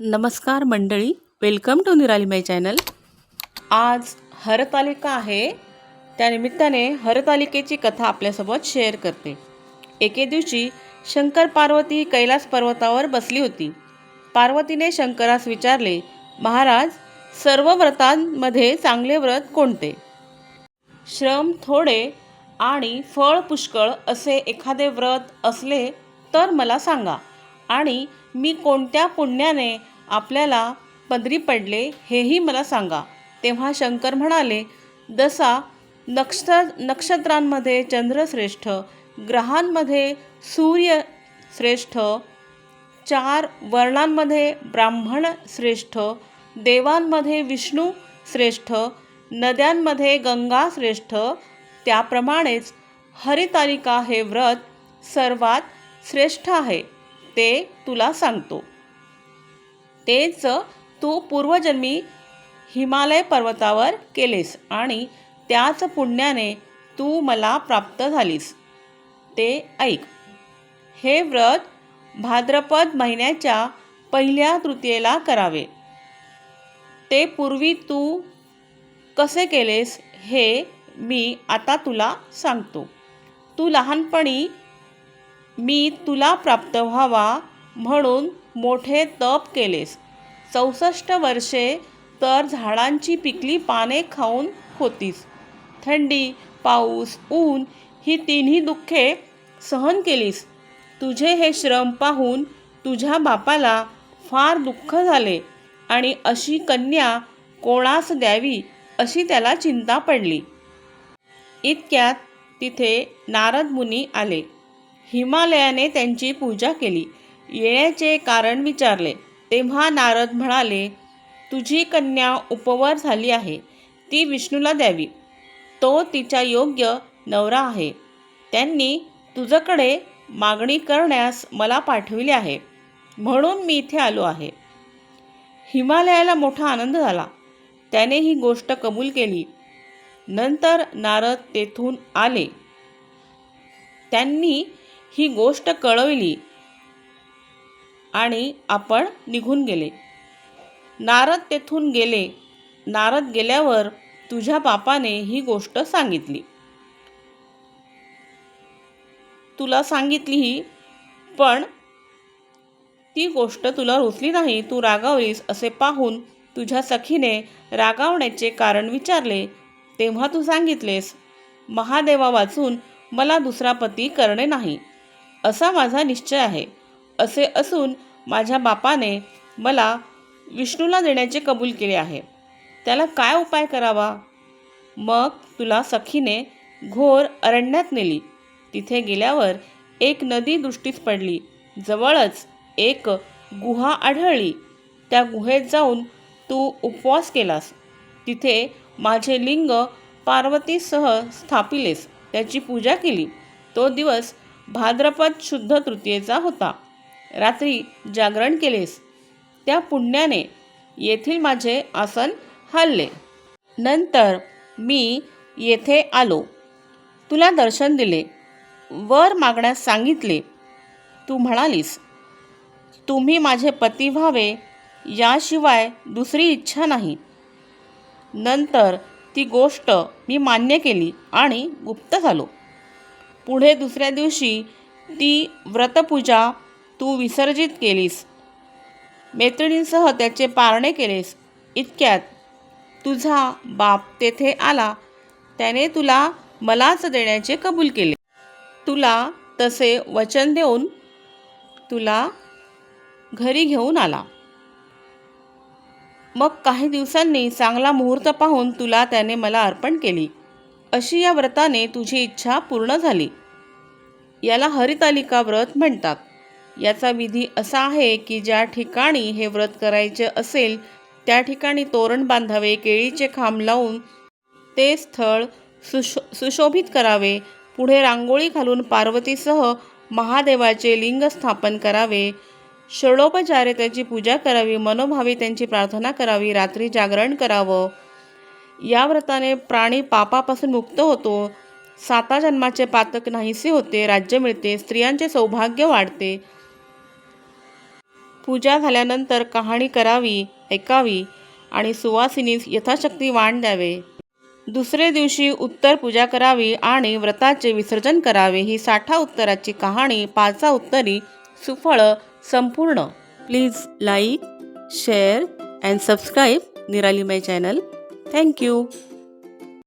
नमस्कार मंडळी, welcome to निराली माय चॅनल। आज हरतालिका आहे, त्यानिमित्ताने हरतालिकेची कथा आपल्यासोबत शेअर करते। एके दिवशी शंकर पार्वती कैलास पर्वतावर बसली होती। पार्वतीने शंकरास विचारले, महाराज, सर्व व्रतांमध्ये चांगले व्रत कोणते? श्रम थोडे आणि फळ पुष्कळ असे एखादे व्रत असले तर मला सांगा, आणि मी कोणत्या पुण्याने आपल्याला पदरी पडले हेही मला सांगा। तेव्हा शंकर म्हणाले, जसा नक्षत्रांमध्ये चंद्र श्रेष्ठ, ग्रहांमध्ये सूर्य श्रेष्ठ, 4 वर्णांमध्ये ब्राह्मण श्रेष्ठ, देवांमध्ये विष्णू श्रेष्ठ, नद्यांमध्ये गंगा श्रेष्ठ, त्याप्रमाणेच हरितालिका हे व्रत सर्वात श्रेष्ठ आहे, ते तुला सांगतो। तेच तू पूर्वजन्मी हिमालय पर्वतावर केलेस आणि त्याच पुण्याने तू मला प्राप्त झालीस, ते ऐक। हे व्रत भाद्रपद महिन्याच्या पहिल्या तृतीयेला करावे। ते पूर्वी तू कसे केलेस हे मी आता तुला सांगतो। तू लहानपणी मी तुला प्राप्त व्हावा म्हणून मोठे तप केलेस। 64 वर्षे तर झाडांची पिकली पाने खाऊन होतीस। थंडी, पाऊस, ऊन ही तिन्ही दुःखे सहन केलीस। तुझे हे श्रम पाहून तुझ्या बापाला फार दुःख झाले आणि अशी कन्या कोणास द्यावी अशी त्याला चिंता पडली। इतक्यात तिथे नारद मुनी आले। हिमालयाने त्यांची पूजा केली, येण्याचे कारण विचारले। तेव्हा नारद म्हणाले, तुझी कन्या उपवर झाली आहे, ती विष्णूला द्यावी, तो तिच्या योग्य नवरा आहे। त्यांनी तुझ्याकडे मागणी करण्यास मला पाठविले आहे, म्हणून मी इथे आलो आहे। हिमालयाला मोठा आनंद झाला, त्याने ही गोष्ट कबूल केली। नंतर नारद तेथून आले, त्यांनी ही गोष्ट कळवली आणि आपण निघून गेले। नारद तेथून गेले। नारद गेल्यावर तुझ्या बापाने ही गोष्ट सांगितली। तुला सांगितली, पण ती गोष्ट तुला रुचली नाही, तू रागावलीस असे पाहून तुझ्या सखीने रागावण्याचे कारण विचारले। तेव्हा तू सांगितलेस, महादेवा वाचून मला दुसरा पती करणे नाही, असा माझा निश्चय आहे। असे असून माझ्या बापाने मला विष्णूला देण्याचे कबूल केले आहे, त्याला काय उपाय करावा? मग तुला सखीने घोर अरण्यात नेली। तिथे गेल्यावर एक नदी दृष्टीस पडली। जवळच एक गुहा आढळली। त्या गुहेत जाऊन तू उपवास केलास। तिथे माझे लिंग पार्वतीसह स्थापिलेस, त्याची पूजा केली। तो दिवस भाद्रपद शुद्ध तृतीयेचा होता। रात्री जागरण केलेस, त्या पुण्याने येथील माझे आसन हलले। नंतर मी येथे आलो, तुला दर्शन दिले, वर मागण्यास सांगितले। तू म्हणालीस, तुम्ही माझे पती व्हावे, याशिवाय दुसरी इच्छा नाही। नंतर ती गोष्ट मी मान्य केली आणि गुप्त झालो। पुढे दुसऱ्या दिवशी ती व्रतपूजा तू विसर्जित केलीस, मैत्रिणींसह त्याचे पारणे केलेस। इतक्यात तुझा बाप तेथे आला, त्याने तुला मलाच देण्याचे कबूल केले। तुला तसे वचन देऊन तुला घरी घेऊन आला। मग काही दिवसांनी चांगला मुहूर्त पाहून तुला त्याने मला अर्पण केली। अशी या व्रताने तुझी इच्छा पूर्ण झाली। याला हरितालिका व्रत म्हणतात। याचा विधी असा आहे की ज्या ठिकाणी हे व्रत करायचे असेल त्या ठिकाणी तोरण बांधावे, केळीचे खांब लावून ते स्थळ सुशोभित करावे। पुढे रांगोळी घालून पार्वतीसह महादेवाचे लिंग स्थापन करावे। षोडोपचारे त्याची पूजा करावी, मनोभावे त्यांची प्रार्थना करावी, रात्री जागरण करावं। या व्रताने प्राणी पापापासून मुक्त होतो, 7 जन्माचे पातक नाहीसे होते, राज्य मिळते, स्त्रियांचे सौभाग्य वाढते। पूजा झाल्यानंतर कहाणी करावी, ऐकावी आणि सुवासिनीस यथाशक्ती वाण द्यावे. दुसरे दिवशी उत्तर पूजा करावी आणि व्रताचे विसर्जन करावे. ही 60 उत्तराची कहाणी 5 उत्तरी सुफळ संपूर्ण. Please like, share and subscribe निराली माय चॅनल. थँक्यू.